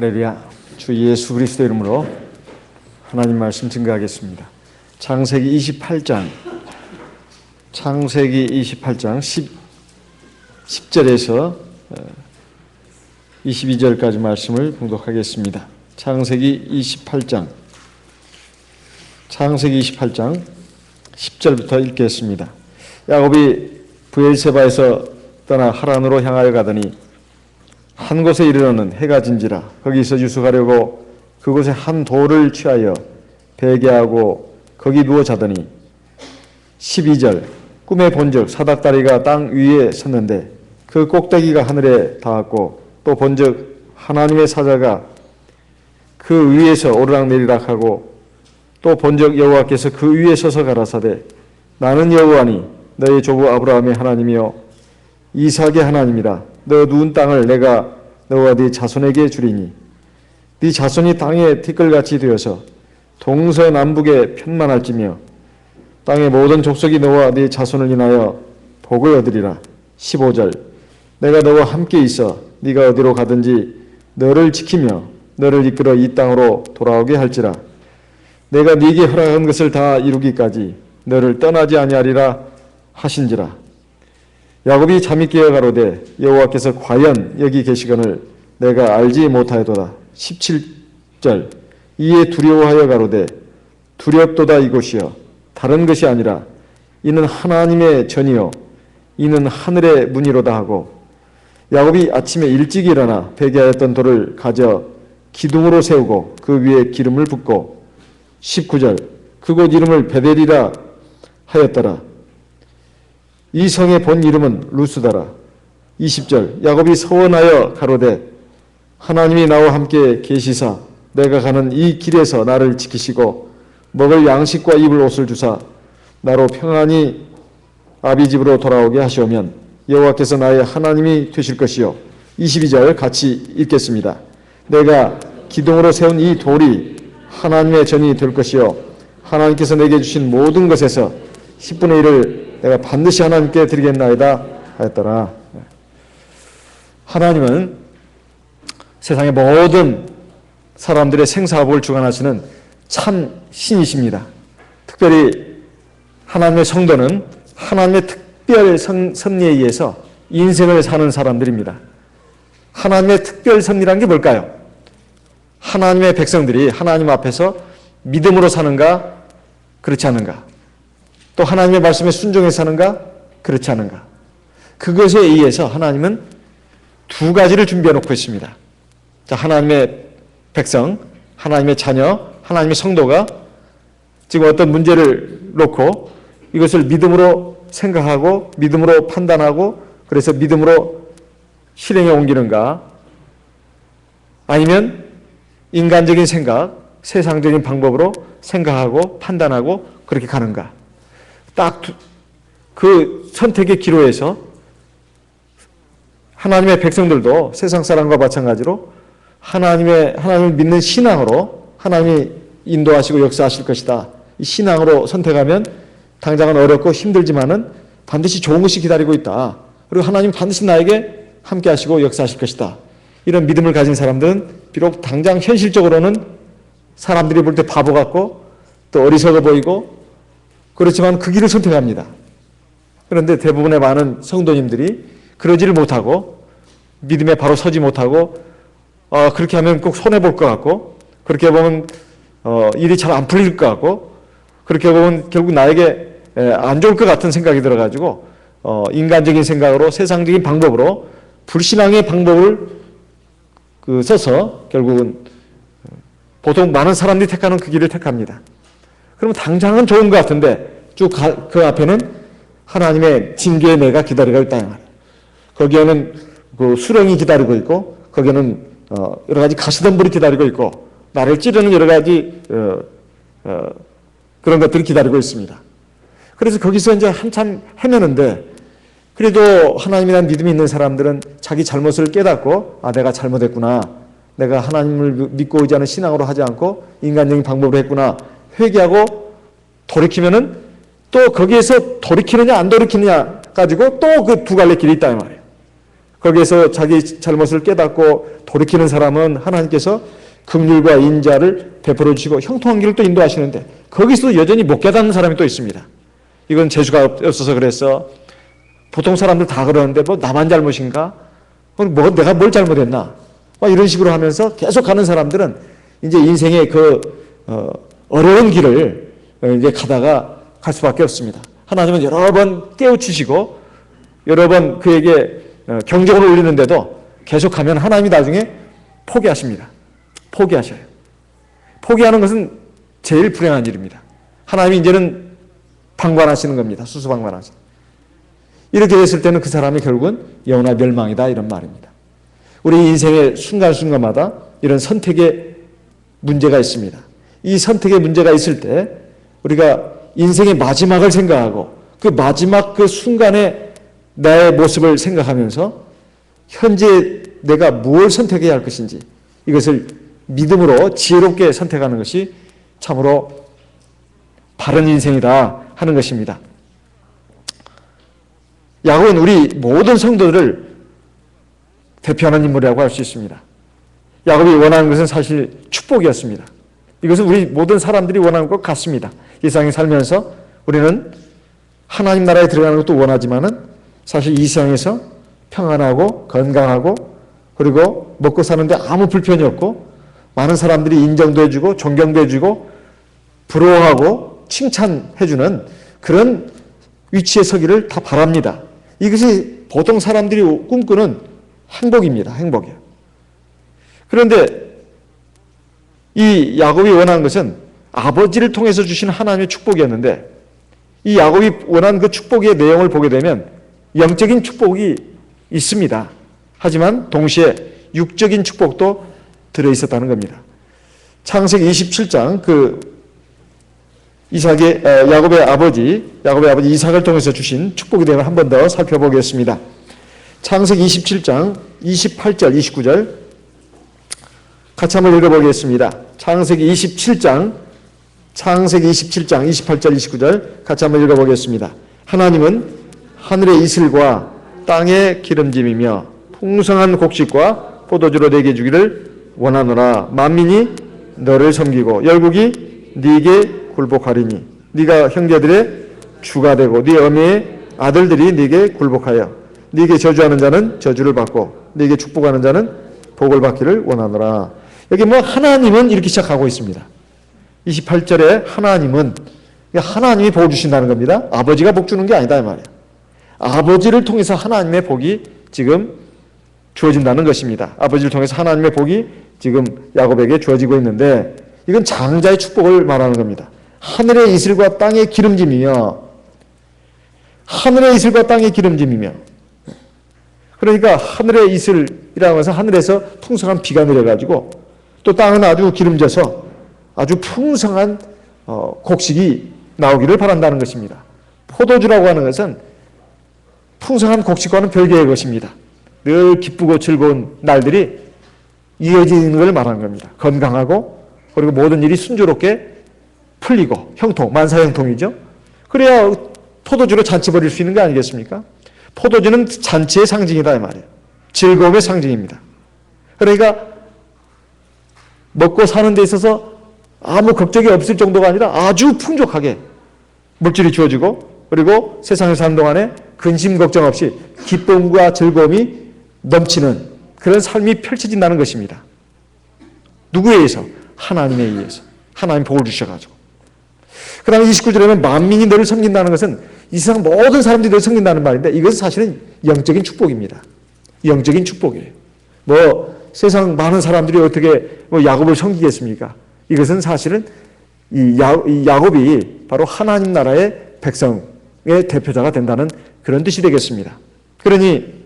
할렐루야. 주 예수 그리스도 이름으로 하나님 말씀 증거하겠습니다. 창세기 28장 10절에서 22절까지 말씀을 봉독하겠습니다. 창세기 28장 10절부터 읽겠습니다. 야곱이 브엘세바에서 떠나 하란으로 향하여 가더니 한 곳에 이르러는 해가 진지라. 거기서 유숙하려고 그곳에 한 돌을 취하여 베개하고 거기 누워 자더니 12절 꿈에 본즉 사닥다리가 땅 위에 섰는데 그 꼭대기가 하늘에 닿았고 또 본즉 하나님의 사자가 그 위에서 오르락내리락 하고 또 본즉 여호와께서 그 위에 서서 가라사대 나는 여호와니 너의 조부 아브라함의 하나님이요 이삭의 하나님이라. 너 누운 땅을 내가 너와 네 자손에게 주리니 네 자손이 땅의 티끌같이 되어서 동서남북에 편만할지며 땅의 모든 족속이 너와 네 자손을 인하여 복을 얻으리라. 15절 내가 너와 함께 있어 네가 어디로 가든지 너를 지키며 너를 이끌어 이 땅으로 돌아오게 할지라. 내가 네게 허락한 것을 다 이루기까지 너를 떠나지 아니하리라 하신지라. 야곱이 잠이 깨어 가로되 여호와께서 과연 여기 계시거늘 내가 알지 못하였도다. 17절 이에 두려워하여 가로되 두렵도다 이곳이여 다른 것이 아니라 이는 하나님의 전이요 이는 하늘의 문이로다 하고 야곱이 아침에 일찍 일어나 베개하였던 돌을 가져 기둥으로 세우고 그 위에 기름을 붓고 19절 그곳 이름을 베델이라 하였더라. 이 성의 본 이름은 루스다라. 20절 야곱이 서원하여 가로되 하나님이 나와 함께 계시사 내가 가는 이 길에서 나를 지키시고 먹을 양식과 입을 옷을 주사 나로 평안히 아비 집으로 돌아오게 하시오면 여호와께서 나의 하나님이 되실 것이요. 22절 같이 읽겠습니다. 내가 기둥으로 세운 이 돌이 하나님의 전이 될 것이요 하나님께서 내게 주신 모든 것에서 10분의 1을 내가 반드시 하나님께 드리겠나이다 하였더라. 하나님은 세상의 모든 사람들의 생사복을 주관하시는 참 신이십니다. 특별히 하나님의 성도는 하나님의 특별 섭리에 의해서 인생을 사는 사람들입니다. 하나님의 특별 섭리란 게 뭘까요? 하나님의 백성들이 하나님 앞에서 믿음으로 사는가 그렇지 않은가? 또 하나님의 말씀에 순종해 사는가 그렇지 않은가? 그것에 의해서 하나님은 두 가지를 준비해 놓고 있습니다. 자, 하나님의 백성, 하나님의 자녀, 하나님의 성도가 지금 어떤 문제를 놓고 이것을 믿음으로 생각하고 믿음으로 판단하고 그래서 믿음으로 실행에 옮기는가 아니면 인간적인 생각, 세상적인 방법으로 생각하고 판단하고 그렇게 가는가. 딱 그 선택의 기로에서 하나님의 백성들도 세상 사람과 마찬가지로 하나님을 믿는 신앙으로 하나님이 인도하시고 역사하실 것이다. 이 신앙으로 선택하면 당장은 어렵고 힘들지만은 반드시 좋은 것이 기다리고 있다. 그리고 하나님 반드시 나에게 함께 하시고 역사하실 것이다. 이런 믿음을 가진 사람들은 비록 당장 현실적으로는 사람들이 볼 때 바보 같고 또 어리석어 보이고 그렇지만 그 길을 선택합니다. 그런데 대부분의 많은 성도님들이 그러지를 못하고 믿음에 바로 서지 못하고 그렇게 하면 꼭 손해볼 것 같고 그렇게 보면 일이 잘 안 풀릴 것 같고 그렇게 보면 결국 나에게 안 좋을 것 같은 생각이 들어가지고 인간적인 생각으로 세상적인 방법으로 불신앙의 방법을 써서 결국은 보통 많은 사람들이 택하는 그 길을 택합니다. 그러면 당장은 좋은 것 같은데 쭉 그 앞에는 하나님의 징계의 매가 기다리고 있다. 거기에는 그 수령이 기다리고 있고 거기에는 여러 가지 가시덤불이 기다리고 있고 나를 찌르는 여러 가지 그런 것들이 기다리고 있습니다. 그래서 거기서 이제 한참 헤매는데 그래도 하나님에 대한 믿음이 있는 사람들은 자기 잘못을 깨닫고 내가 잘못했구나. 내가 하나님을 믿고 의지하는 신앙으로 하지 않고 인간적인 방법으로 했구나. 회개하고 돌이키면은 또 거기에서 돌이키느냐 안 돌이키느냐 가지고 또 그 두 갈래 길이 있다 이 말이에요. 거기에서 자기 잘못을 깨닫고 돌이키는 사람은 하나님께서 긍휼과 인자를 베풀어 주시고 형통한 길을 또 인도하시는데 거기서 여전히 못 깨닫는 사람이 또 있습니다. 이건 재수가 없어서 그랬어. 보통 사람들 다 그러는데 뭐 나만 잘못인가? 뭐 내가 뭘 잘못했나? 막 이런 식으로 하면서 계속 가는 사람들은 이제 인생의 어려운 길을 이제 가다가 갈 수밖에 없습니다. 하나님은 여러 번 깨우치시고 여러 번 그에게 경적을 울리는데도 계속 가면 하나님이 나중에 포기하십니다. 포기하셔요. 포기하는 것은 제일 불행한 일입니다. 하나님이 이제는 방관하시는 겁니다. 수수방관하시는. 이렇게 됐을 때는 그 사람이 결국은 영원한 멸망이다 이런 말입니다. 우리 인생의 순간순간마다 이런 선택의 문제가 있습니다. 이 선택의 문제가 있을 때 우리가 인생의 마지막을 생각하고 그 마지막 그 순간에 나의 모습을 생각하면서 현재 내가 무엇을 선택해야 할 것인지 이것을 믿음으로 지혜롭게 선택하는 것이 참으로 바른 인생이다 하는 것입니다. 야곱은 우리 모든 성도들을 대표하는 인물이라고 할 수 있습니다. 야곱이 원하는 것은 사실 축복이었습니다. 이것은 우리 모든 사람들이 원하는 것 같습니다. 이 세상에 살면서 우리는 하나님 나라에 들어가는 것도 원하지만은 사실 이 세상에서 평안하고 건강하고 그리고 먹고 사는데 아무 불편이 없고 많은 사람들이 인정도 해주고 존경도 해주고 부러워하고 칭찬해주는 그런 위치에 서기를 다 바랍니다. 이것이 보통 사람들이 꿈꾸는 행복입니다. 행복이에요. 그런데 이 야곱이 원하는 것은 아버지를 통해서 주신 하나님의 축복이었는데 이 야곱이 원하는 그 축복의 내용을 보게 되면 영적인 축복이 있습니다. 하지만 동시에 육적인 축복도 들어있었다는 겁니다. 창세기 27장 야곱의 아버지 이삭을 통해서 주신 축복에 대해 한 번 더 살펴보겠습니다. 창세기 27장 28절 29절 같이 한번 읽어보겠습니다. 창세기 27장 28절 29절 같이 한번 읽어보겠습니다. 하나님은 하늘의 이슬과 땅의 기름짐이며 풍성한 곡식과 포도주로 내게 주기를 원하노라. 만민이 너를 섬기고 열국이 네게 굴복하리니 네가 형제들의 주가 되고 네 어미의 아들들이 네게 굴복하여 네게 저주하는 자는 저주를 받고 네게 축복하는 자는 복을 받기를 원하노라. 여기 하나님은 이렇게 시작하고 있습니다. 28절에 하나님이 복 주신다는 겁니다. 아버지가 복 주는 게 아니다 이 말이에요. 아버지를 통해서 하나님의 복이 지금 주어진다는 것입니다. 아버지를 통해서 하나님의 복이 지금 야곱에게 주어지고 있는데 이건 장자의 축복을 말하는 겁니다. 하늘의 이슬과 땅의 기름짐이며 그러니까 하늘의 이슬이라고 해서 하늘에서 풍성한 비가 내려가지고 또 땅은 아주 기름져서 아주 풍성한 곡식이 나오기를 바란다는 것입니다. 포도주라고 하는 것은 풍성한 곡식과는 별개의 것입니다. 늘 기쁘고 즐거운 날들이 이어지는 걸 말하는 겁니다. 건강하고 그리고 모든 일이 순조롭게 풀리고 만사형통이죠. 그래야 포도주로 잔치 벌일 수 있는 게 아니겠습니까? 포도주는 잔치의 상징이다 이 말이에요. 즐거움의 상징입니다. 그러니까 먹고 사는 데 있어서 아무 걱정이 없을 정도가 아니라 아주 풍족하게 물질이 주어지고 그리고 세상에 사는 동안에 근심 걱정 없이 기쁨과 즐거움이 넘치는 그런 삶이 펼쳐진다는 것입니다. 누구에 의해서? 하나님에 의해서. 하나님 복을 주셔가지고. 그 다음에 29절에는 만민이 너를 섬긴다는 것은 이 세상 모든 사람들이 너를 섬긴다는 말인데 이것은 사실은 영적인 축복입니다. 영적인 축복이에요. 세상 많은 사람들이 어떻게 야곱을 섬기겠습니까? 이것은 사실은 이 야곱이 바로 하나님 나라의 백성의 대표자가 된다는 그런 뜻이 되겠습니다. 그러니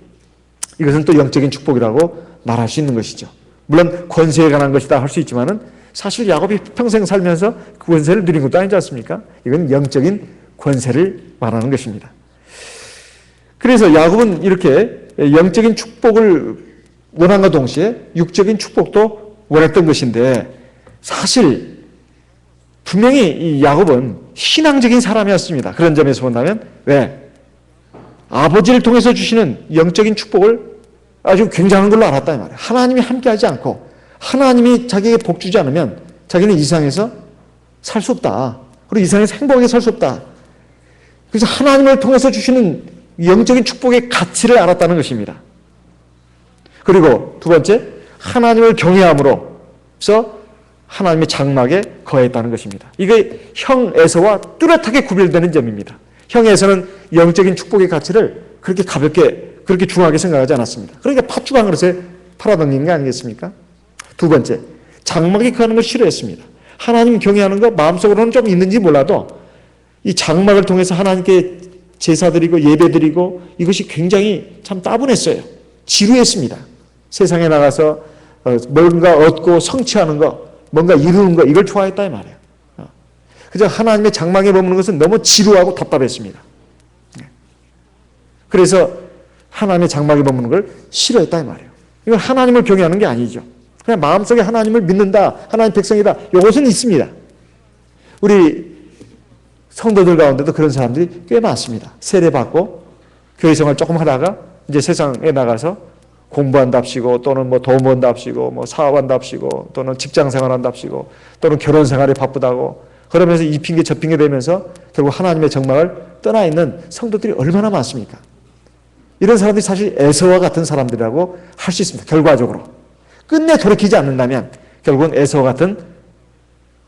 이것은 또 영적인 축복이라고 말할 수 있는 것이죠. 물론 권세에 관한 것이다 할 수 있지만은 사실 야곱이 평생 살면서 그 권세를 누린 것도 아니지 않습니까? 이건 영적인 권세를 말하는 것입니다. 그래서 야곱은 이렇게 영적인 축복을 원함과 동시에 육적인 축복도 원했던 것인데 사실 분명히 이 야곱은 신앙적인 사람이었습니다. 그런 점에서 본다면 왜? 아버지를 통해서 주시는 영적인 축복을 아주 굉장한 걸로 알았다 이 말이에요. 하나님이 함께하지 않고 하나님이 자기에게 복 주지 않으면 자기는 이 세상에서 살 수 없다. 그리고 이 세상에서 행복하게 살 수 없다. 그래서 하나님을 통해서 주시는 영적인 축복의 가치를 알았다는 것입니다. 그리고 두 번째, 하나님을 경외함으로써 하나님의 장막에 거했다는 것입니다. 이게 형 에서와 뚜렷하게 구별되는 점입니다. 형 에서는 영적인 축복의 가치를 그렇게 가볍게, 그렇게 중하게 생각하지 않았습니다. 그러니까 팥죽 한 그릇에 팔아넘기는 게 아니겠습니까? 두 번째, 장막에 거하는 걸 싫어했습니다. 하나님 경외하는 거 마음속으로는 좀 있는지 몰라도 이 장막을 통해서 하나님께 제사드리고 예배드리고 이것이 굉장히 참 따분했어요. 지루했습니다. 세상에 나가서 뭔가 얻고 성취하는 거, 뭔가 이루는 거, 이걸 좋아했다 이 말이에요. 그저 하나님의 장막에 머무는 것은 너무 지루하고 답답했습니다. 그래서 하나님의 장막에 머무는 걸 싫어했다 이 말이에요. 이건 하나님을 경외하는 게 아니죠. 그냥 마음속에 하나님을 믿는다, 하나님 백성이다, 이것은 있습니다. 우리 성도들 가운데도 그런 사람들이 꽤 많습니다. 세례받고 교회 생활 조금 하다가 이제 세상에 나가서 공부한답시고 또는 뭐 돈 번답시고 뭐 사업한답시고 또는 직장 생활한답시고 또는 결혼 생활에 바쁘다고 그러면서 이 핑계 저 핑계 대면서 결국 하나님의 정막을 떠나 있는 성도들이 얼마나 많습니까? 이런 사람들이 사실 에서와 같은 사람들이라고 할 수 있습니다. 결과적으로. 끝내 돌이키지 않는다면 결국은 에서와 같은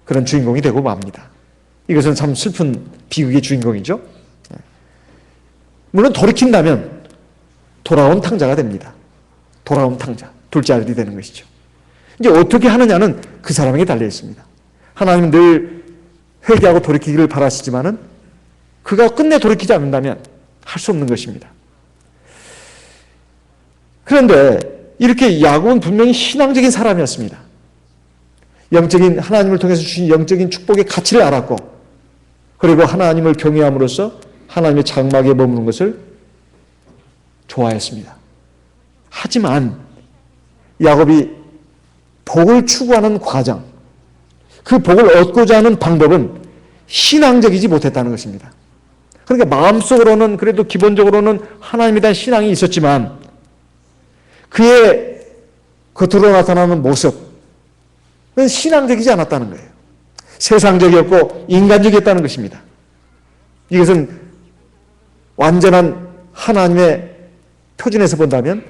그런 주인공이 되고 맙니다. 이것은 참 슬픈 비극의 주인공이죠. 물론 돌이킨다면 돌아온 탕자가 됩니다. 돌아온 탕자, 둘째 아들이 되는 것이죠. 이제 어떻게 하느냐는 그 사람에게 달려 있습니다. 하나님은 늘 회개하고 돌이키기를 바라시지만은 그가 끝내 돌이키지 않는다면 할 수 없는 것입니다. 그런데 이렇게 야곱은 분명히 신앙적인 사람이었습니다. 영적인 하나님을 통해서 주신 영적인 축복의 가치를 알았고 그리고 하나님을 경외함으로써 하나님의 장막에 머무는 것을 좋아했습니다. 하지만 야곱이 복을 추구하는 과정, 그 복을 얻고자 하는 방법은 신앙적이지 못했다는 것입니다. 그러니까 마음속으로는 그래도 기본적으로는 하나님에 대한 신앙이 있었지만 그의 겉으로 나타나는 모습은 신앙적이지 않았다는 거예요. 세상적이었고 인간적이었다는 것입니다. 이것은 완전한 하나님의 표준에서 본다면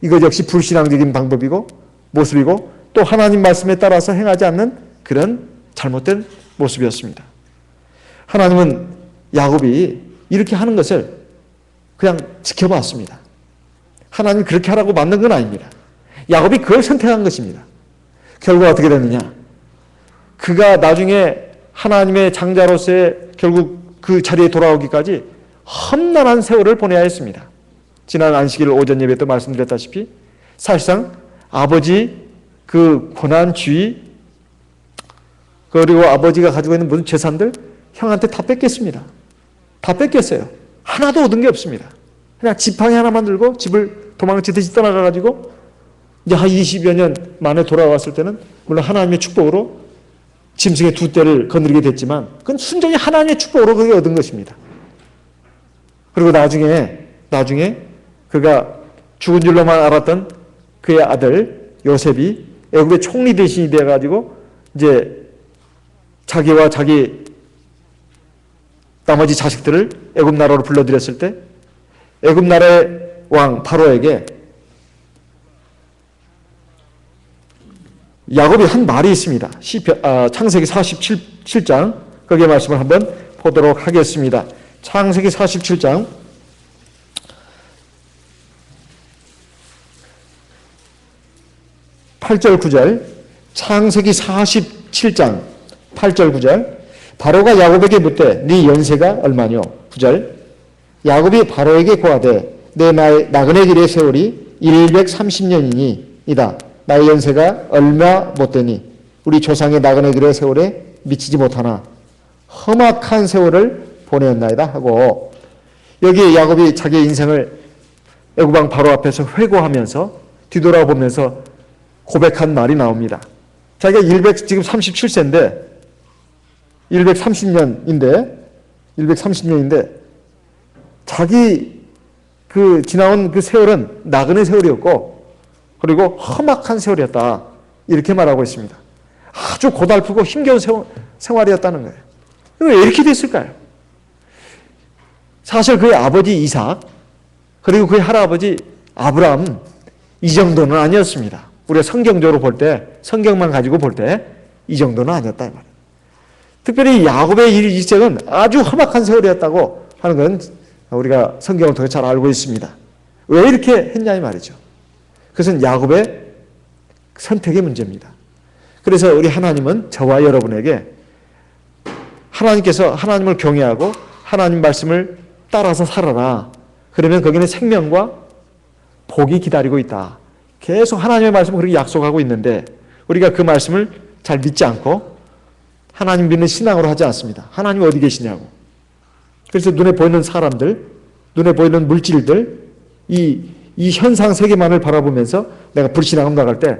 이것 역시 불신앙적인 방법이고 모습이고 또 하나님 말씀에 따라서 행하지 않는 그런 잘못된 모습이었습니다. 하나님은 야곱이 이렇게 하는 것을 그냥 지켜봤습니다. 하나님이 그렇게 하라고 만든 건 아닙니다. 야곱이 그걸 선택한 것입니다. 결과가 어떻게 됐느냐? 그가 나중에 하나님의 장자로서의 결국 그 자리에 돌아오기까지 험난한 세월을 보내야 했습니다. 지난 안식일 오전 예배 때 말씀드렸다시피 사실상 아버지 그 고난주의 그리고 아버지가 가지고 있는 모든 재산들 형한테 다 뺏겼습니다. 다 뺏겼어요. 하나도 얻은 게 없습니다. 그냥 지팡이 하나만 들고 집을 도망치듯이 떠나가가지고 이제 한 20여 년 만에 돌아왔을 때는 물론 하나님의 축복으로 짐승의 두 떼를 거느리게 됐지만 그건 순전히 하나님의 축복으로 그게 얻은 것입니다. 그리고 나중에 그가 죽은 줄로만 알았던 그의 아들 요셉이 애굽의 총리 대신이 되어가지고 이제 자기와 자기 나머지 자식들을 애굽 나라로 불러들였을 때 애굽 나라의 왕 바로에게 야곱이 한 말이 있습니다. 창세기 47장 거기에 말씀을 한번 보도록 하겠습니다. 창세기 47장 8절 9절 창세기 47장 8절 9절 바로가 야곱에게 묻되 네 연세가 얼마뇨? 9절 야곱이 바로에게 고하되 내 나그네 길의 세월이 130년이니이다. 나의 연세가 얼마 못되니 우리 조상의 나그네 길의 세월에 미치지 못하나 험악한 세월을 보내었나이다 하고 여기 야곱이 자기의 인생을 애굽왕 바로 앞에서 회고하면서 뒤돌아보면서 고백한 말이 나옵니다. 자기가 지금 37세인데 130년인데 자기 지나온 그 세월은 나그네 세월이었고, 그리고 험악한 세월이었다. 이렇게 말하고 있습니다. 아주 고달프고 힘겨운 생활이었다는 거예요. 왜 이렇게 됐을까요? 사실 그의 아버지 이삭, 그리고 그의 할아버지 아브라함, 이 정도는 아니었습니다. 우리가 성경적으로 볼 때, 성경만 가지고 볼 때 이 정도는 아니었다 이 말이에요. 특별히 야곱의 일생은 아주 험악한 세월이었다고 하는 건 우리가 성경을 통해 잘 알고 있습니다. 왜 이렇게 했냐 이 말이죠. 그것은 야곱의 선택의 문제입니다. 그래서 우리 하나님은 저와 여러분에게 하나님께서 하나님을 경외하고 하나님 말씀을 따라서 살아라. 그러면 거기는 생명과 복이 기다리고 있다. 계속 하나님의 말씀을 그렇게 약속하고 있는데 우리가 그 말씀을 잘 믿지 않고 하나님 믿는 신앙으로 하지 않습니다. 하나님 어디 계시냐고. 그래서 눈에 보이는 사람들, 눈에 보이는 물질들, 이 현상 세계만을 바라보면서 내가 불신앙으로 나갈 때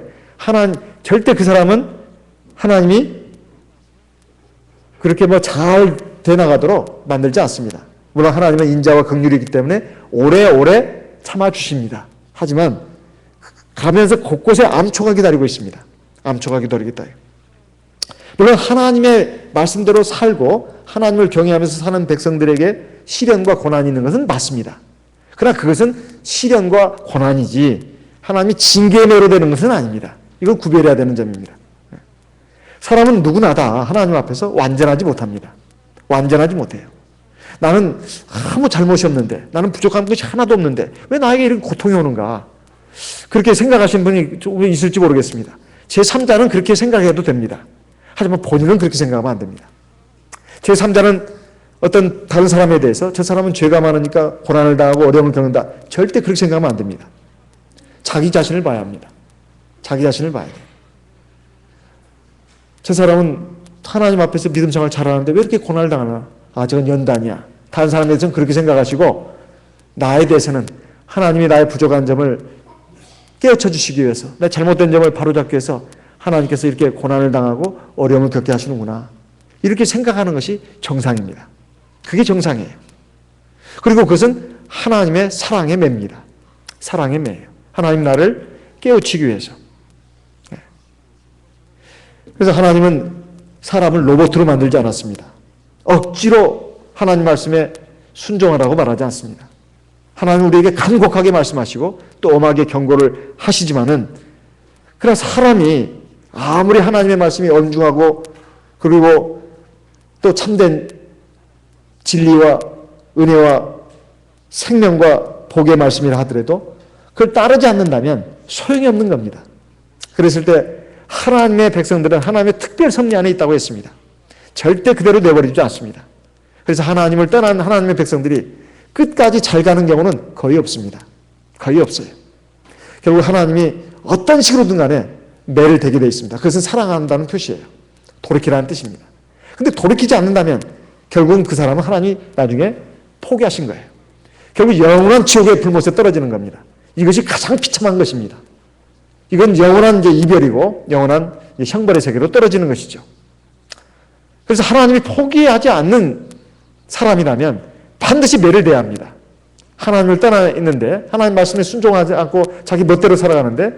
절대 그 사람은 하나님이 그렇게 잘 되나가도록 만들지 않습니다. 물론 하나님은 인자와 긍휼이기 때문에 오래오래 참아주십니다. 하지만 가면서 곳곳에 암초가 기다리고 있습니다. 암초가 기다리겠다. 물론 하나님의 말씀대로 살고 하나님을 경외하면서 사는 백성들에게 시련과 고난이 있는 것은 맞습니다. 그러나 그것은 시련과 고난이지 하나님이 징계의 매로 되는 것은 아닙니다. 이걸 구별해야 되는 점입니다. 사람은 누구나 다 하나님 앞에서 완전하지 못합니다. 완전하지 못해요. 나는 아무 잘못이 없는데, 나는 부족한 것이 하나도 없는데 왜 나에게 이런 고통이 오는가? 그렇게 생각하시는 분이 좀 있을지 모르겠습니다. 제3자는 그렇게 생각해도 됩니다. 하지만 본인은 그렇게 생각하면 안 됩니다. 제3자는 어떤 다른 사람에 대해서 저 사람은 죄가 많으니까 고난을 당하고 어려움을 겪는다. 절대 그렇게 생각하면 안 됩니다. 자기 자신을 봐야 합니다. 자기 자신을 봐야 돼요. 저 사람은 하나님 앞에서 믿음 생활 잘하는데 왜 이렇게 고난을 당하나? 아, 저건 연단이야. 다른 사람에 대해서는 그렇게 생각하시고 나에 대해서는 하나님이 나의 부족한 점을 깨우쳐 주시기 위해서, 내 잘못된 점을 바로잡기 위해서 하나님께서 이렇게 고난을 당하고 어려움을 겪게 하시는구나. 이렇게 생각하는 것이 정상입니다. 그게 정상이에요. 그리고 그것은 하나님의 사랑의 매입니다. 사랑의 매예요. 하나님 나를 깨우치기 위해서. 그래서 하나님은 사람을 로봇으로 만들지 않았습니다. 억지로 하나님 말씀에 순종하라고 말하지 않습니다. 하나님은 우리에게 간곡하게 말씀하시고 또 엄하게 경고를 하시지만은 그러나 사람이 아무리 하나님의 말씀이 엄중하고 그리고 또 참된 진리와 은혜와 생명과 복의 말씀이라 하더라도 그걸 따르지 않는다면 소용이 없는 겁니다. 그랬을 때 하나님의 백성들은 하나님의 특별 섭리 안에 있다고 했습니다. 절대 그대로 내버리지 않습니다. 그래서 하나님을 떠난 하나님의 백성들이 끝까지 잘 가는 경우는 거의 없습니다. 거의 없어요. 결국 하나님이 어떤 식으로든 간에 매를 대게 되어 있습니다. 그것은 사랑한다는 표시예요. 돌이키라는 뜻입니다. 근데 돌이키지 않는다면 결국은 그 사람은 하나님이 나중에 포기하신 거예요. 결국 영원한 지옥의 불못에 떨어지는 겁니다. 이것이 가장 비참한 것입니다. 이건 영원한 이별이고 영원한 형벌의 세계로 떨어지는 것이죠. 그래서 하나님이 포기하지 않는 사람이라면 반드시 매를 대야 합니다. 하나님을 떠나 있는데 하나님 말씀에 순종하지 않고 자기 멋대로 살아가는데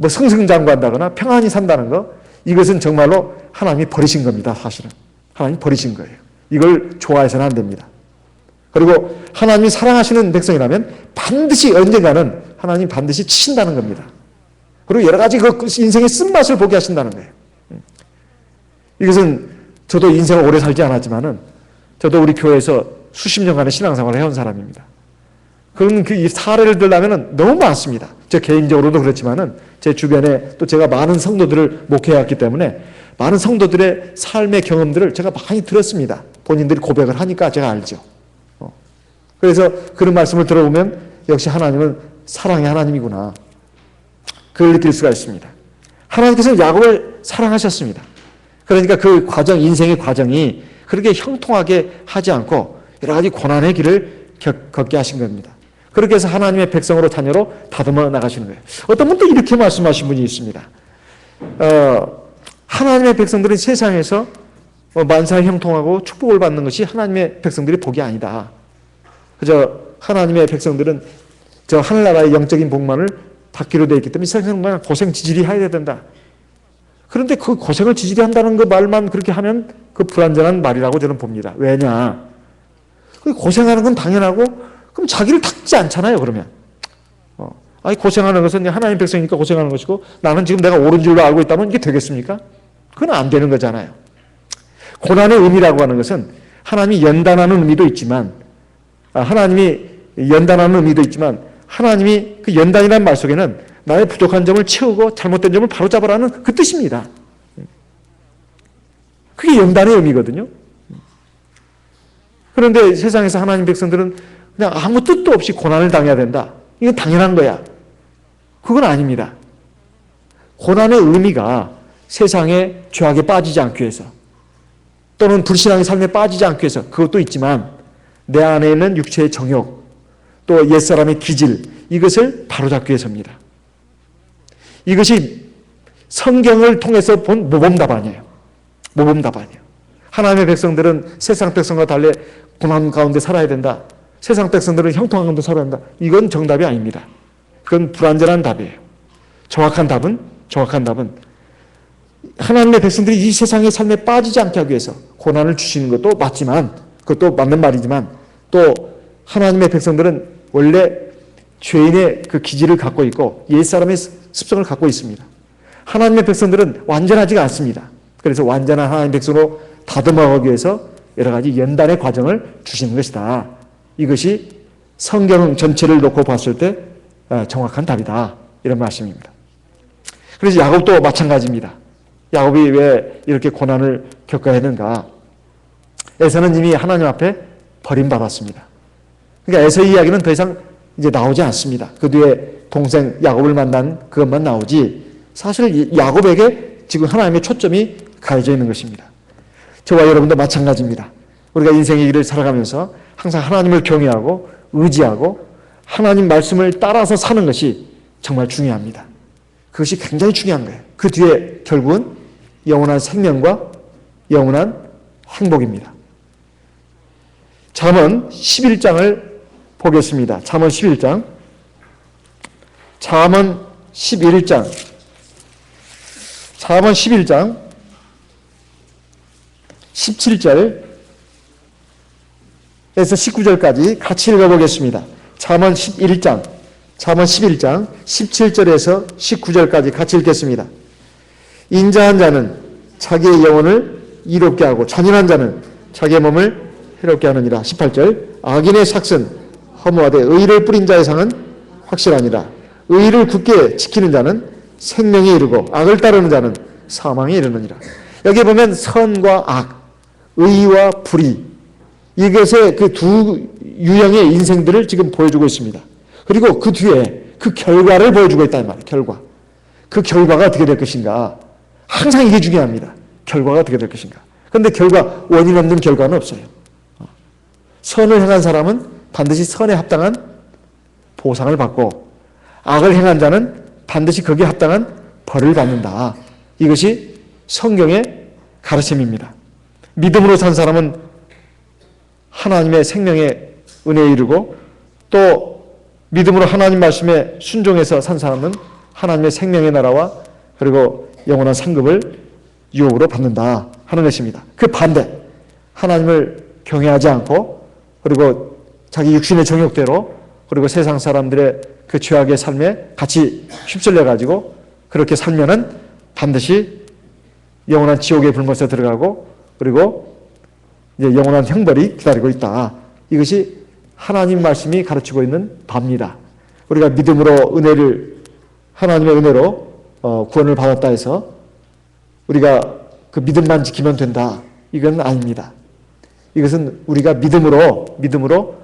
승승장구한다거나 평안히 산다는 거, 이것은 정말로 하나님이 버리신 겁니다. 사실은 하나님이 버리신 거예요. 이걸 좋아해서는 안 됩니다. 그리고 하나님이 사랑하시는 백성이라면 반드시 언젠가는 하나님이 반드시 치신다는 겁니다. 그리고 여러 가지 그 인생의 쓴맛을 보게 하신다는 거예요. 이것은 저도 인생을 오래 살지 않았지만은 저도 우리 교회에서 수십 년간의 신앙생활을 해온 사람입니다. 그런 그 사례를 들려면 너무 많습니다. 저 개인적으로도 그렇지만은 제 주변에 또 제가 많은 성도들을 목회해왔기 때문에 많은 성도들의 삶의 경험들을 제가 많이 들었습니다. 본인들이 고백을 하니까 제가 알죠. 그래서 그런 말씀을 들어보면 역시 하나님은 사랑의 하나님이구나. 그걸 느낄 수가 있습니다. 하나님께서는 야곱을 사랑하셨습니다. 그러니까 그 과정, 인생의 과정이 그렇게 형통하게 하지 않고 여러 가지 고난의 길을 걷게 하신 겁니다. 그렇게 해서 하나님의 백성으로 자녀로 다듬어 나가시는 거예요. 어떤 분도 이렇게 말씀하신 분이 있습니다. 하나님의 백성들은 세상에서 만사 형통하고 축복을 받는 것이 하나님의 백성들의 복이 아니다. 그저 하나님의 백성들은 저 하늘나라의 영적인 복만을 받기로 되어 있기 때문에 이 세상은 고생 지질이 해야 된다. 그런데 그 고생을 지질이 한다는 그 말만 그렇게 하면 그 불완전한 말이라고 저는 봅니다. 왜냐? 그 고생하는 건 당연하고 그럼 자기를 닦지 않잖아요. 그러면 아니 고생하는 것은 하나님 백성이니까 고생하는 것이고 나는 지금 내가 옳은 줄로 알고 있다면 이게 되겠습니까? 그건 안 되는 거잖아요. 고난의 의미라고 하는 것은 하나님이 연단하는 의미도 있지만 하나님이 그 연단이라는 말 속에는 나의 부족한 점을 채우고 잘못된 점을 바로잡으라는 그 뜻입니다. 그게 연단의 의미거든요. 그런데 세상에서 하나님 백성들은 그냥 아무 뜻도 없이 고난을 당해야 된다. 이건 당연한 거야. 그건 아닙니다. 고난의 의미가 세상의 죄악에 빠지지 않기 위해서 또는 불신앙의 삶에 빠지지 않기 위해서 그것도 있지만 내 안에 있는 육체의 정욕 또 옛사람의 기질 이것을 바로잡기 위해서입니다. 이것이 성경을 통해서 본 모범답안이에요. 모범답안이에요. 하나님의 백성들은 세상 백성과 달리 고난 가운데 살아야 된다. 세상 백성들은 형통한 가운데 살아야 한다. 이건 정답이 아닙니다. 그건 불완전한 답이에요. 정확한 답은 하나님의 백성들이 이 세상의 삶에 빠지지 않게 하기 위해서 고난을 주시는 것도 맞지만 그것도 맞는 말이지만 또 하나님의 백성들은 원래 죄인의 그 기질을 갖고 있고 옛사람의 습성을 갖고 있습니다. 하나님의 백성들은 완전하지가 않습니다. 그래서 완전한 하나님의 백성으로 다듬어가기 위해서 여러 가지 연단의 과정을 주시는 것이다. 이것이 성경 전체를 놓고 봤을 때 정확한 답이다. 이런 말씀입니다. 그래서 야곱도 마찬가지입니다. 야곱이 왜 이렇게 고난을 겪어야 했는가? 에서는 이미 하나님 앞에 버림받았습니다. 그러니까 에서의 이야기는 더 이상 이제 나오지 않습니다. 그 뒤에 동생 야곱을 만난 그것만 나오지 사실 야곱에게 지금 하나님의 초점이 가해져 있는 것입니다. 저와 여러분도 마찬가지입니다. 우리가 인생의 길을 살아가면서 항상 하나님을 경외하고 의지하고 하나님 말씀을 따라서 사는 것이 정말 중요합니다. 그것이 굉장히 중요한 거예요. 그 뒤에 결국은 영원한 생명과 영원한 행복입니다. 잠언 11장을 보겠습니다. 잠언 11장. 잠언 11장 17절에서 19절까지 같이 읽어보겠습니다. 잠언 11장 17절에서 19절까지 같이 읽겠습니다. 인자한 자는 자기의 영혼을 이롭게 하고 잔인한 자는 자기의 몸을 해롭게 하느니라. 18절 악인의 삭은 허무하되 의를 뿌린 자의 상은 확실하니라. 의를 굳게 지키는 자는 생명에 이르고 악을 따르는 자는 사망에 이르느니라. 여기 보면 선과 악, 의와 불의 이것의 그 두 유형의 인생들을 지금 보여주고 있습니다. 그리고 그 뒤에 그 결과를 보여주고 있다는 말이에요. 결과. 그 결과가 어떻게 될 것인가. 항상 이게 중요합니다. 결과가 어떻게 될 것인가. 그런데 원인 없는 결과는 없어요. 선을 행한 사람은 반드시 선에 합당한 보상을 받고 악을 행한 자는 반드시 거기에 합당한 벌을 받는다. 이것이 성경의 가르침입니다. 믿음으로 산 사람은 하나님의 생명의 은혜에 이르고 또 믿음으로 하나님 말씀에 순종해서 산 사람은 하나님의 생명의 나라와 그리고 영원한 상급을 유업으로 받는다 하는 것입니다. 그 반대, 하나님을 경외하지 않고 그리고 자기 육신의 정욕대로 그리고 세상 사람들의 그 죄악의 삶에 같이 휩쓸려 가지고 그렇게 살면은 반드시 영원한 지옥의 불못에 들어가고 그리고 이제 영원한 형벌이 기다리고 있다. 이것이 하나님 말씀이 가르치고 있는 바입니다. 우리가 믿음으로 하나님의 은혜로 구원을 받았다 해서 우리가 그 믿음만 지키면 된다. 이건 아닙니다. 이것은 우리가 믿음으로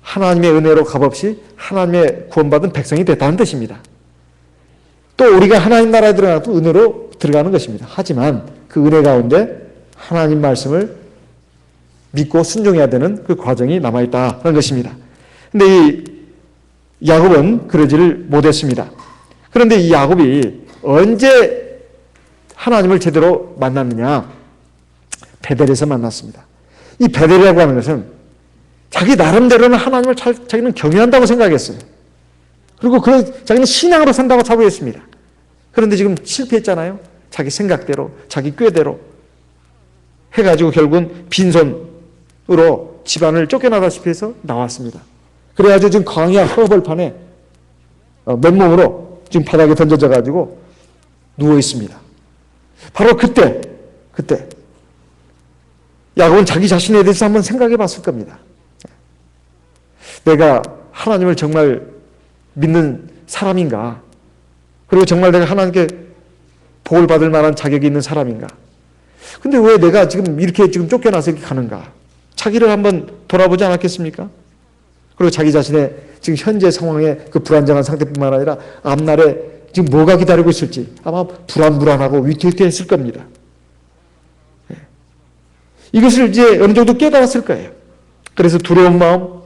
하나님의 은혜로 값없이 하나님의 구원받은 백성이 됐다는 뜻입니다. 또 우리가 하나님 나라에 들어가도 은혜로 들어가는 것입니다. 하지만 그 은혜 가운데 하나님 말씀을 믿고 순종해야 되는 그 과정이 남아있다는 것입니다. 그런데 이 야곱은 그러지를 못했습니다. 그런데 이 야곱이 언제 하나님을 제대로 만났느냐? 베델에서 만났습니다. 이 베델이라고 하는 것은 자기 나름대로는 하나님을 자기는 경외한다고 생각했어요. 그리고 자기는 신앙으로 산다고 자부했습니다. 그런데 지금 실패했잖아요. 자기 생각대로, 자기 꾀대로 해가지고 결국은 빈손으로 집안을 쫓겨나다시피 해서 나왔습니다. 그래가지고 지금 광야 허벌판에 맨몸으로 지금 바닥에 던져져가지고 누워 있습니다. 바로 그때 야곱은 자기 자신에 대해서 한번 생각해 봤을 겁니다. 내가 하나님을 정말 믿는 사람인가? 그리고 정말 내가 하나님께 복을 받을 만한 자격이 있는 사람인가? 근데 왜 내가 지금 이렇게 지금 쫓겨나서 이렇게 가는가? 자기를 한번 돌아보지 않았겠습니까? 그리고 자기 자신의 지금 현재 상황의 그 불안정한 상태뿐만 아니라 앞날에 지금 뭐가 기다리고 있을지 아마 불안하고 위태위태했을 겁니다. 이것을 이제 어느 정도 깨달았을 거예요. 그래서 두려운 마음,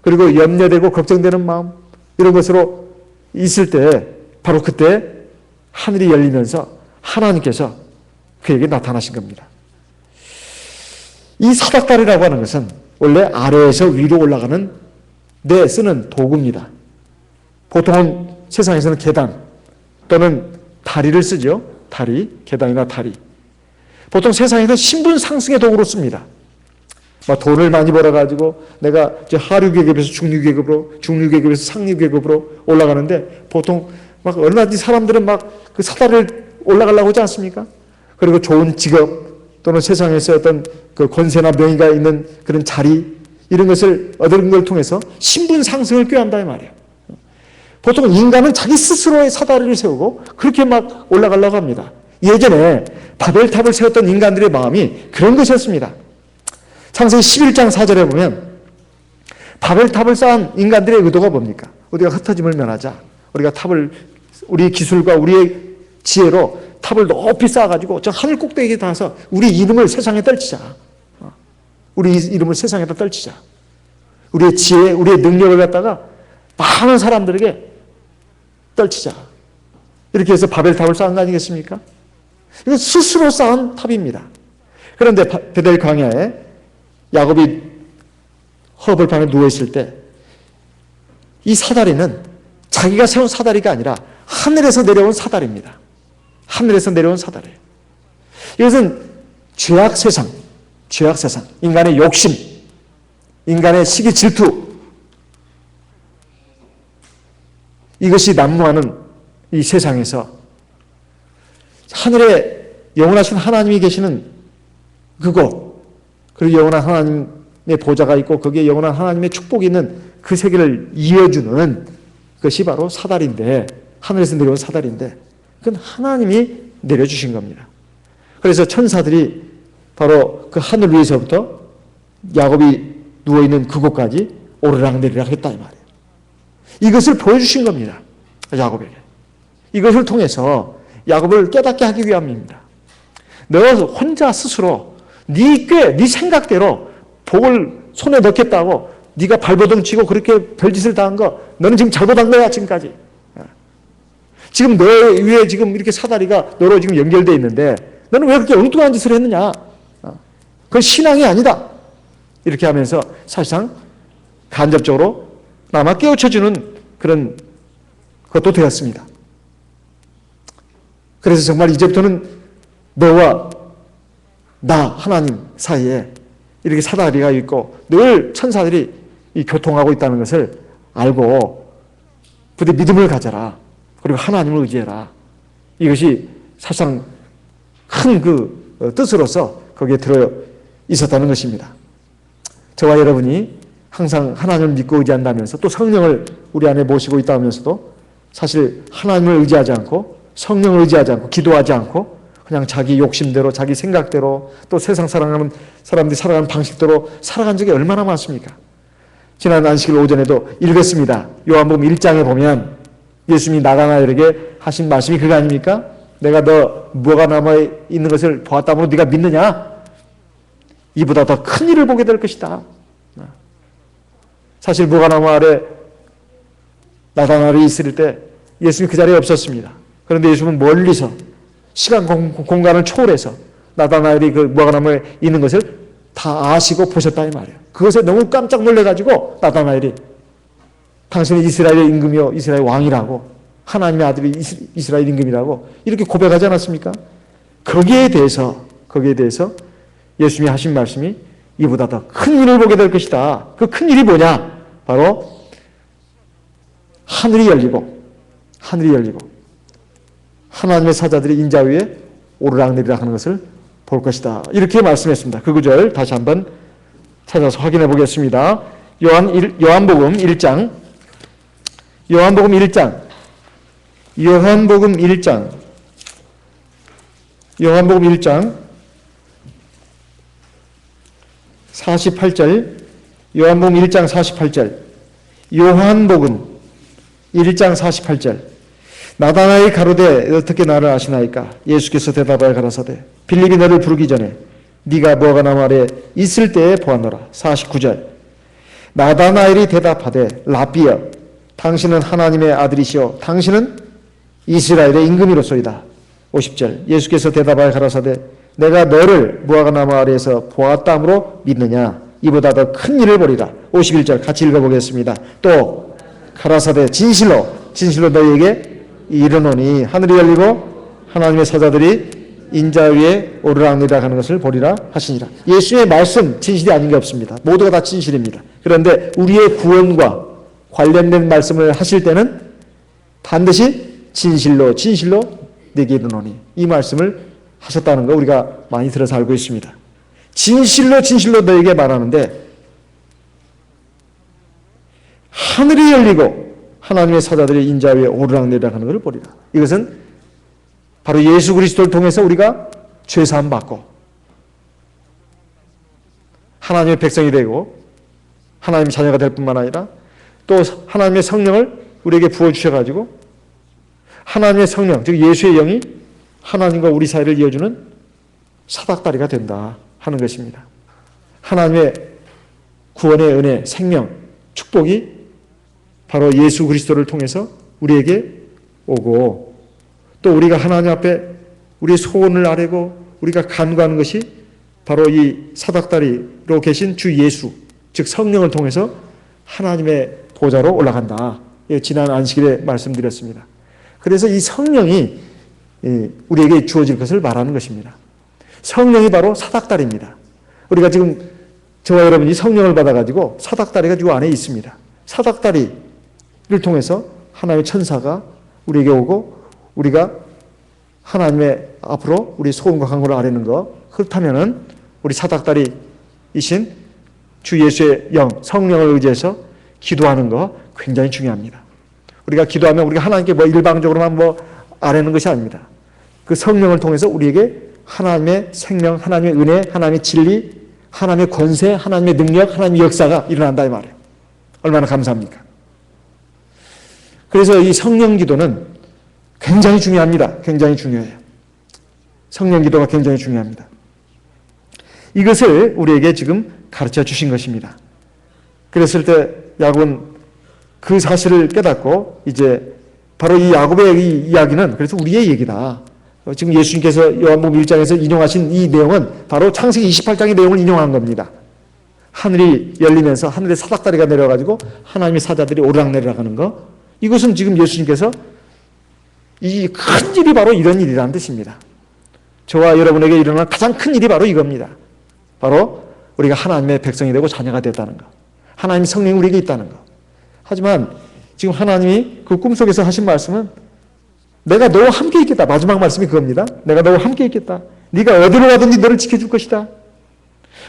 그리고 염려되고 걱정되는 마음, 이런 것으로 있을 때 바로 그때 하늘이 열리면서 하나님께서 그에게 나타나신 겁니다. 이 사닥다리라고 하는 것은 원래 아래에서 위로 올라가는 데 쓰는 도구입니다. 보통은 세상에서는 계단 또는 다리를 쓰죠. 다리, 계단이나 다리. 보통 세상에서 신분 상승의 도구로 씁니다. 돈을 많이 벌어가지고 내가 이제 하류계급에서 중류계급에서 상류계급으로 올라가는데 보통 막 얼마든지 사람들은 막 그 사다리를 올라가려고 하지 않습니까? 그리고 좋은 직업 또는 세상에서 어떤 그 권세나 명예가 있는 그런 자리 이런 것을 얻는 걸 통해서 신분 상승을 꾀한다 이 말이에요. 보통 인간은 자기 스스로의 사다리를 세우고 그렇게 막 올라가려고 합니다. 예전에 바벨탑을 세웠던 인간들의 마음이 그런 것이었습니다. 창세기 11장 4절에 보면 바벨탑을 쌓은 인간들의 의도가 뭡니까? 우리가 흩어짐을 면하자. 우리가 우리의 기술과 우리의 지혜로 탑을 높이 쌓아가지고 저 하늘 꼭대기에 닿아서 우리 이름을 세상에 떨치자. 우리 이름을 세상에다 떨치자. 우리의 지혜, 우리의 능력을 갖다가 많은 사람들에게 떨치자. 이렇게 해서 바벨탑을 쌓은 거 아니겠습니까? 이건 스스로 쌓은 탑입니다. 그런데 베델 광야에 야곱이 허벌판에 누워있을 때 이 사다리는 자기가 세운 사다리가 아니라 하늘에서 내려온 사다리입니다. 하늘에서 내려온 사다리예요. 이것은 죄악 세상, 인간의 욕심, 인간의 시기 질투 이것이 난무하는 이 세상에서 하늘에 영원하신 하나님이 계시는 그곳, 그리고 영원한 하나님의 보좌가 있고 거기에 영원한 하나님의 축복이 있는 그 세계를 이어주는 것이 바로 사다리인데, 하늘에서 내려온 사다리인데 그건 하나님이 내려주신 겁니다. 그래서 천사들이 바로 그 하늘 위에서부터 야곱이 누워있는 그곳까지 오르락내리락 했다 이 말이에요. 이것을 보여주신 겁니다. 야곱에게. 이것을 통해서 야곱을 깨닫게 하기 위함입니다. 너 혼자 스스로 네 생각대로 복을 손에 넣겠다고 네가 발버둥 치고 그렇게 별짓을 당한 거 너는 지금 잘못한 거야 지금까지. 지금 너 위에 지금 이렇게 사다리가 너로 지금 연결되어 있는데 너는 왜 그렇게 엉뚱한 짓을 했느냐. 그건 신앙이 아니다. 이렇게 하면서 사실상 간접적으로 남아 깨우쳐주는 그런 것도 되었습니다. 그래서 정말 이제부터는 너와 나 하나님 사이에 이렇게 사다리가 있고 늘 천사들이 이 교통하고 있다는 것을 알고 부디 믿음을 가져라. 그리고 하나님을 의지해라. 이것이 사실상 큰 그 뜻으로서 거기에 들어 있었다는 것입니다. 저와 여러분이 항상 하나님을 믿고 의지한다면서 또 성령을 우리 안에 모시고 있다면서도 사실 하나님을 의지하지 않고 성령을 의지하지 않고 기도하지 않고 그냥 자기 욕심대로 자기 생각대로 또 세상 살아가는 사람들이 살아가는 방식대로 살아간 적이 얼마나 많습니까? 지난 안식일 오전에도 읽었습니다. 요한복음 1장에 보면 예수님이 나다나엘에게 하신 말씀이 그거 아닙니까? 내가 너 뭐가 남아있는 것을 보았다므로 네가 믿느냐? 이보다 더 큰 일을 보게 될 것이다. 사실 무가나무 아래 나다나엘이 있을 때 예수님이 그 자리에 없었습니다. 그런데 예수님은 멀리서 시간 공간을 초월해서 나다나엘이 그 무가나무에 있는 것을 다 아시고 보셨다 이 말이에요. 그것에 너무 깜짝 놀래가지고 나다나엘이 당신은 이스라엘의 임금이요 이스라엘 왕이라고, 하나님의 아들이 이스라엘 임금이라고 이렇게 고백하지 않았습니까? 거기에 대해서 예수님이 하신 말씀이 이보다 더 큰 일을 보게 될 것이다. 그 큰 일이 뭐냐? 바로 하늘이 열리고 하나님의 사자들이 인자 위에 오르락내리락 하는 것을 볼 것이다. 이렇게 말씀했습니다. 그 구절 다시 한번 찾아서 확인해 보겠습니다. 요한복음 1장 48절, 요한복음 1장 48절. 나다나엘이 가로되 어떻게 나를 아시나이까? 예수께서 대답하여 가라사대 빌립이 너를 부르기 전에 네가 무화과 나무 아래 있을 때에 보았노라. 49절. 나다나엘이 대답하되 라비여 당신은 하나님의 아들이시오 당신은 이스라엘의 임금이로소이다. 50절. 예수께서 대답하여 가라사대 내가 너를 무화과 나무 아래에서 보았다므로 믿느냐? 이보다 더 큰 일을 보리라. 51절 같이 읽어보겠습니다. 또 가라사대 진실로 너희에게 이르노니 하늘이 열리고 하나님의 사자들이 인자 위에 오르락내리락 하는 것을 보리라 하시니라. 예수의 말씀 진실이 아닌 게 없습니다. 모두가 다 진실입니다. 그런데 우리의 구원과 관련된 말씀을 하실 때는 반드시 진실로 내게 이르노니 이 말씀을 하셨다는 거 우리가 많이 들어서 알고 있습니다. 진실로 너에게 말하는데 하늘이 열리고 하나님의 사자들이 인자 위에 오르락내리락 하는 것을 보리라. 이것은 바로 예수 그리스도를 통해서 우리가 죄사함 받고 하나님의 백성이 되고 하나님의 자녀가 될 뿐만 아니라 또 하나님의 성령을 우리에게 부어주셔가지고 하나님의 성령, 즉 예수의 영이 하나님과 우리 사이를 이어주는 사닥다리가 된다 하는 것입니다. 하나님의 구원의 은혜, 생명, 축복이 바로 예수 그리스도를 통해서 우리에게 오고 또 우리가 하나님 앞에 우리의 소원을 아뢰고 우리가 간구하는 것이 바로 이 사닥다리로 계신 주 예수, 즉 성령을 통해서 하나님의 보좌로 올라간다. 지난 안식일에 말씀드렸습니다. 그래서 이 성령이 우리에게 주어질 것을 말하는 것입니다. 성령이 바로 사닥다리입니다. 우리가 지금 저와 여러분이 성령을 받아가지고 사닥다리가 주 안에 있습니다. 사닥다리를 통해서 하나님의 천사가 우리에게 오고 우리가 하나님의 앞으로 우리 소원과 간구를 아뢰는 것, 그렇다면은 우리 사닥다리이신 주 예수의 영, 성령을 의지해서 기도하는 거 굉장히 중요합니다. 우리가 기도하면 우리가 하나님께 일방적으로만 아뢰는 것이 아닙니다. 그 성령을 통해서 우리에게 하나님의 생명, 하나님의 은혜, 하나님의 진리, 하나님의 권세, 하나님의 능력, 하나님의 역사가 일어난다 이 말이에요. 얼마나 감사합니까? 그래서 이 성령 기도는 굉장히 중요합니다. 굉장히 중요해요. 성령 기도가 굉장히 중요합니다. 이것을 우리에게 지금 가르쳐 주신 것입니다. 그랬을 때 야곱은 그 사실을 깨닫고 이제 바로 이 야곱의 이 이야기는 그래서 우리의 얘기다. 지금 예수님께서 요한복음 1장에서 인용하신 이 내용은 바로 창세기 28장의 내용을 인용한 겁니다. 하늘이 열리면서 하늘에 사닥다리가 내려가지고 하나님의 사자들이 오르락내리락 하는 거, 이것은 지금 예수님께서 이 큰 일이 바로 이런 일이라는 뜻입니다. 저와 여러분에게 일어난 가장 큰 일이 바로 이겁니다. 바로 우리가 하나님의 백성이 되고 자녀가 됐다는 것, 하나님의 성령이 우리에게 있다는 것. 하지만 지금 하나님이 그 꿈속에서 하신 말씀은 내가 너와 함께 있겠다. 마지막 말씀이 그겁니다. 내가 너와 함께 있겠다. 네가 어디로 가든지 너를 지켜줄 것이다.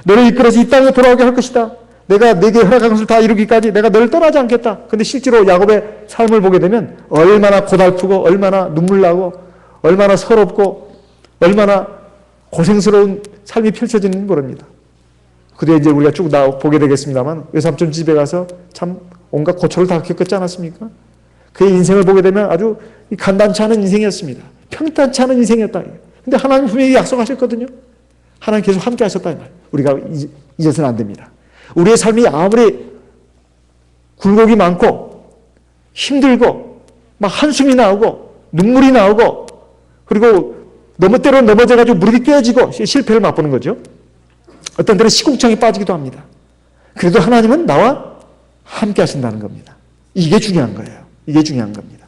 너를 이끌어서 이 땅에 돌아오게 할 것이다. 내가 내게 허락한 것을 다 이루기까지 내가 너를 떠나지 않겠다. 그런데 실제로 야곱의 삶을 보게 되면 얼마나 고달프고 얼마나 눈물 나고 얼마나 서럽고 얼마나 고생스러운 삶이 펼쳐지는지 모릅니다. 그래 이제 우리가 쭉 보게 되겠습니다만 외삼촌 집에 가서 참 온갖 고초를 다 겪었지 않았습니까? 그의 인생을 보게 되면 아주 간단치 않은 인생이었습니다. 평탄치 않은 인생이었다. 근데 하나님 분명히 약속하셨거든요. 하나님 계속 함께 하셨다. 우리가 잊어서는 안 됩니다. 우리의 삶이 아무리 굴곡이 많고 힘들고 막 한숨이 나오고 눈물이 나오고 그리고 때로 넘어져가지고 무릎이 깨지고 실패를 맛보는 거죠. 어떤 때는 시궁창에 빠지기도 합니다. 그래도 하나님은 나와 함께 하신다는 겁니다. 이게 중요한 거예요. 이게 중요한 겁니다.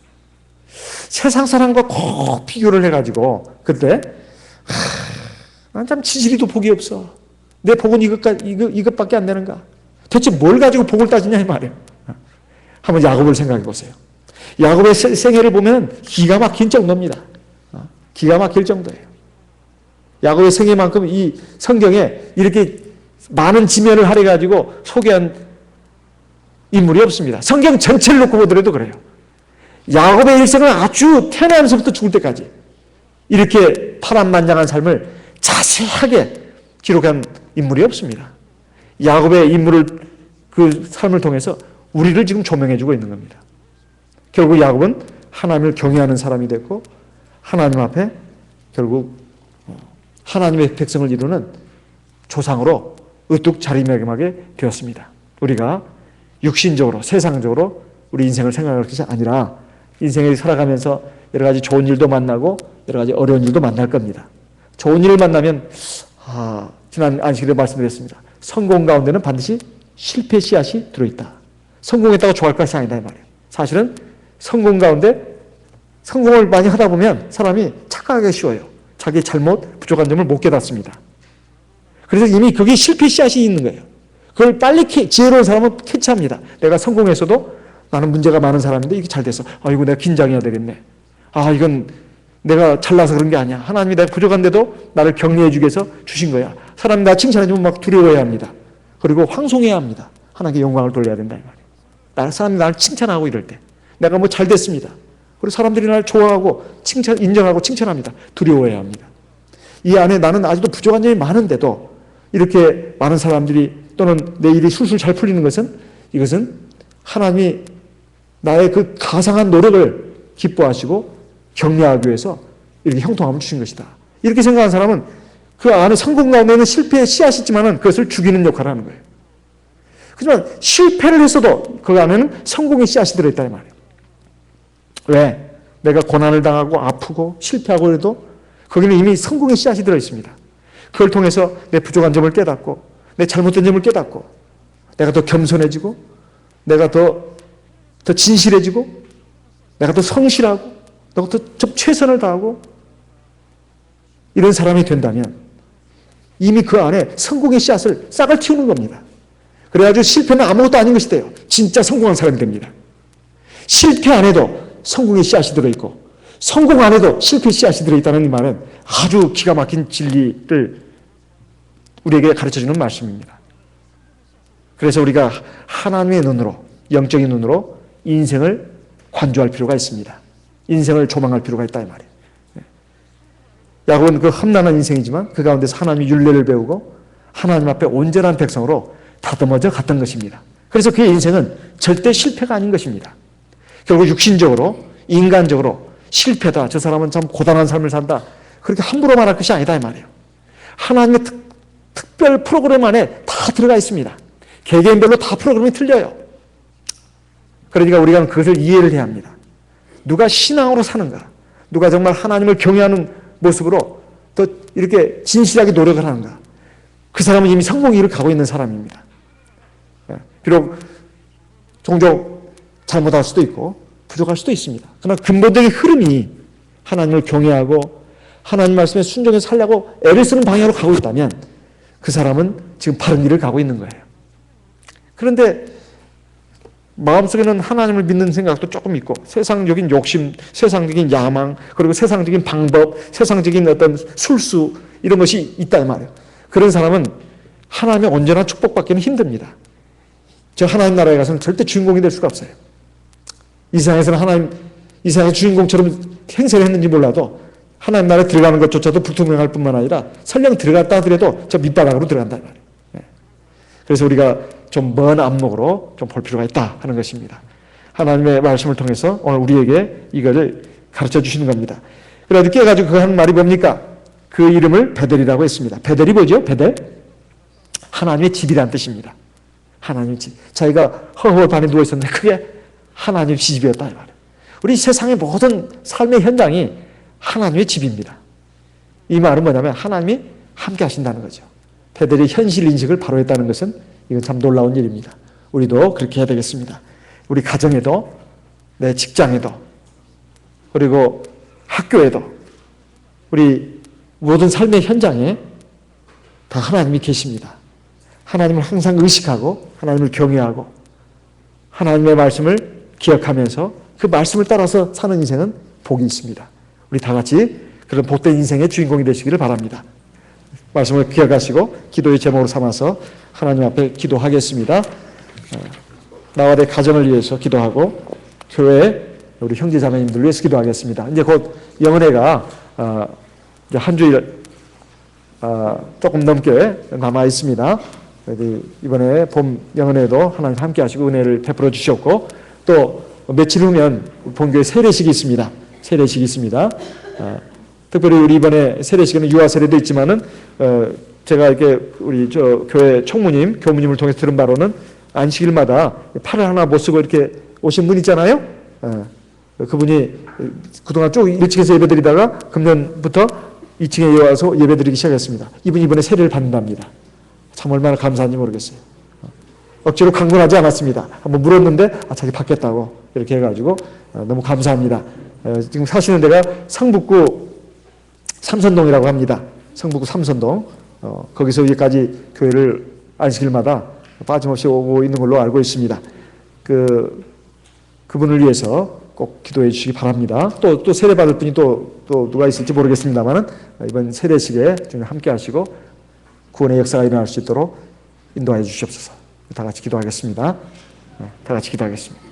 세상 사람과 꼭 비교를 해가지고 그때 난 참 지지리도 복이 없어. 내 복은 이것밖에 안 되는가? 대체 뭘 가지고 복을 따지냐 이 말이에요. 한번 야곱을 생각해 보세요. 야곱의 생애를 보면 기가 막힌 정도입니다. 기가 막힐 정도예요. 야곱의 생애만큼 이 성경에 이렇게 많은 지면을 할애가지고 소개한 인물이 없습니다. 성경 전체를 놓고 보더라도 그래요. 야곱의 일생은 아주 태어나면서부터 죽을 때까지 이렇게 파란만장한 삶을 자세하게 기록한 인물이 없습니다. 야곱의 인물을 그 삶을 통해서 우리를 지금 조명해주고 있는 겁니다. 결국 야곱은 하나님을 경외하는 사람이 됐고 하나님 앞에 결국 하나님의 백성을 이루는 조상으로 으뚝 자리매김하게 되었습니다. 우리가 육신적으로 세상적으로 우리 인생을 생각할 것이 아니라 인생을 살아가면서 여러 가지 좋은 일도 만나고 여러 가지 어려운 일도 만날 겁니다. 좋은 일을 만나면 지난 안식일에 말씀드렸습니다. 성공 가운데는 반드시 실패 씨앗이 들어있다. 성공했다고 좋아할 것이 아니다 이 말이에요. 사실은 성공 가운데 성공을 많이 하다 보면 사람이 착각하기 쉬워요. 자기 잘못, 부족한 점을 못 깨닫습니다. 그래서 이미 그게 실패 씨앗이 있는 거예요. 그걸 빨리 지혜로운 사람은 캐치합니다. 내가 성공했어도 나는 문제가 많은 사람인데 이게 잘 됐어. 이거 내가 긴장해야 되겠네. 이건 내가 잘나서 그런 게 아니야. 하나님이 내가 부족한데도 나를 격려해 주기 위해서 주신 거야. 사람이 나 칭찬해주면 막 두려워해야 합니다. 그리고 황송해야 합니다. 하나님께 영광을 돌려야 된다 이 말이에요. 사람이 나를 칭찬하고 이럴 때 내가 뭐 잘 됐습니다. 그리고 사람들이 나를 좋아하고 인정하고 칭찬합니다. 두려워해야 합니다. 이 안에 나는 아직도 부족한 점이 많은데도 이렇게 많은 사람들이 또는 내 일이 술술 잘 풀리는 것은 이것은 하나님이 나의 그 가상한 노력을 기뻐하시고 격려하기 위해서 이렇게 형통함을 주신 것이다. 이렇게 생각하는 사람은 그 안에 성공 가운데는 실패의 씨앗이 있지만은 그것을 죽이는 역할을 하는 거예요. 하지만 실패를 했어도 그 안에는 성공의 씨앗이 들어있다 이 말이에요. 왜? 내가 고난을 당하고 아프고 실패하고 해도 거기는 이미 성공의 씨앗이 들어있습니다. 그걸 통해서 내 부족한 점을 깨닫고 내 잘못된 점을 깨닫고 내가 더 겸손해지고 내가 더 진실해지고 내가 더 성실하고 내가 더 최선을 다하고 이런 사람이 된다면 이미 그 안에 성공의 씨앗을 싹을 틔우는 겁니다. 그래가지고 실패는 아무것도 아닌 것이 돼요. 진짜 성공한 사람이 됩니다. 실패 안에도 성공의 씨앗이 들어있고 성공 안에도 실패의 씨앗이 들어있다는 이 말은 아주 기가 막힌 진리를 우리에게 가르쳐주는 말씀입니다. 그래서 우리가 하나님의 눈으로 영적인 눈으로 인생을 관조할 필요가 있습니다. 인생을 조망할 필요가 있다 이 말이에요. 야곱은 그 험난한 인생이지만 그 가운데서 하나님의 율례를 배우고 하나님 앞에 온전한 백성으로 다듬어져 갔던 것입니다. 그래서 그의 인생은 절대 실패가 아닌 것입니다. 결국 육신적으로 인간적으로 실패다. 저 사람은 참 고단한 삶을 산다. 그렇게 함부로 말할 것이 아니다 이 말이에요. 하나님의 특별 프로그램 안에 다 들어가 있습니다. 개개인별로 다 프로그램이 틀려요. 그러니까 우리가 그것을 이해를 해야 합니다. 누가 신앙으로 사는가? 누가 정말 하나님을 경외하는 모습으로 더 이렇게 진실하게 노력을 하는가? 그 사람은 이미 성공의 길을 가고 있는 사람입니다. 비록 종종 잘못할 수도 있고 부족할 수도 있습니다. 그러나 근본적인 흐름이 하나님을 경외하고 하나님 말씀에 순종해서 살려고 애를 쓰는 방향으로 가고 있다면 그 사람은 지금 바른 길을 가고 있는 거예요. 그런데 마음속에는 하나님을 믿는 생각도 조금 있고 세상적인 욕심, 세상적인 야망, 그리고 세상적인 방법, 세상적인 어떤 술수 이런 것이 있단 말이에요. 그런 사람은 하나님의 온전한 축복받기는 힘듭니다. 저 하나님 나라에 가서는 절대 주인공이 될 수가 없어요. 이 세상에서는 이 세상의 주인공처럼 행세를 했는지 몰라도 하나님 나라에 들어가는 것조차도 불투명할 뿐만 아니라 설령 들어갔다 하더라도 저 밑바닥으로 들어간다 말이에요. 그래서 우리가 좀 먼 안목으로 좀 볼 필요가 있다 하는 것입니다. 하나님의 말씀을 통해서 오늘 우리에게 이거를 가르쳐 주시는 겁니다. 그래서 깨가지고 그 하는 말이 뭡니까? 그 이름을 베델이라고 했습니다. 베델이 뭐죠? 베델? 하나님의 집이란 뜻입니다. 하나님의 집. 자기가 허허반에 누워있었는데 그게 하나님의 집이었다 이 말이에요. 우리 세상의 모든 삶의 현장이 하나님의 집입니다. 이 말은 뭐냐면 하나님이 함께 하신다는 거죠. 패들이 현실 인식을 바로 했다는 것은 이건 참 놀라운 일입니다. 우리도 그렇게 해야 되겠습니다. 우리 가정에도, 내 직장에도, 그리고 학교에도, 우리 모든 삶의 현장에 다 하나님이 계십니다. 하나님을 항상 의식하고 하나님을 경외하고 하나님의 말씀을 기억하면서 그 말씀을 따라서 사는 인생은 복이 있습니다. 우리 다 같이 그런 복된 인생의 주인공이 되시기를 바랍니다. 말씀을 기억하시고 기도의 제목으로 삼아서 하나님 앞에 기도하겠습니다. 나와 내 가정을 위해서 기도하고 교회 우리 형제 자매님들 위해서 기도하겠습니다. 이제 곧 영은회가 이제 한 주일 조금 넘게 남아 있습니다. 이번에 봄 영은회도 하나님 함께 하시고 은혜를 베풀어 주셨고 또 며칠 후면 본교회 세례식이 있습니다. 세례식이 있습니다. 특별히 우리 이번에 세례식에는 유아 세례도 있지만은 제가 이렇게 우리 저 교회 총무님, 교무님을 통해서 들은 바로는 안식일마다 팔을 하나 못 쓰고 이렇게 오신 분 있잖아요. 그분이 그동안 쭉 1층에서 예배드리다가 금년부터 2층에 와서 예배드리기 시작했습니다. 이분이 이번에 세례를 받는답니다. 참 얼마나 감사한지 모르겠어요. 억지로 강권하지 않았습니다. 한번 물었는데 자기 받겠다고 이렇게 해가지고 너무 감사합니다. 지금 사시는 데가 성북구 삼선동이라고 합니다. 성북구 삼선동. 거기서 여기까지 교회를 안식일마다 빠짐없이 오고 있는 걸로 알고 있습니다. 그분을 위해서 꼭 기도해 주시기 바랍니다. 또 세례 받을 분이 또 누가 있을지 모르겠습니다만은 이번 세례식에 좀 함께 하시고 구원의 역사가 일어날 수 있도록 인도해 주시옵소서. 다 같이 기도하겠습니다. 다 같이 기도하겠습니다.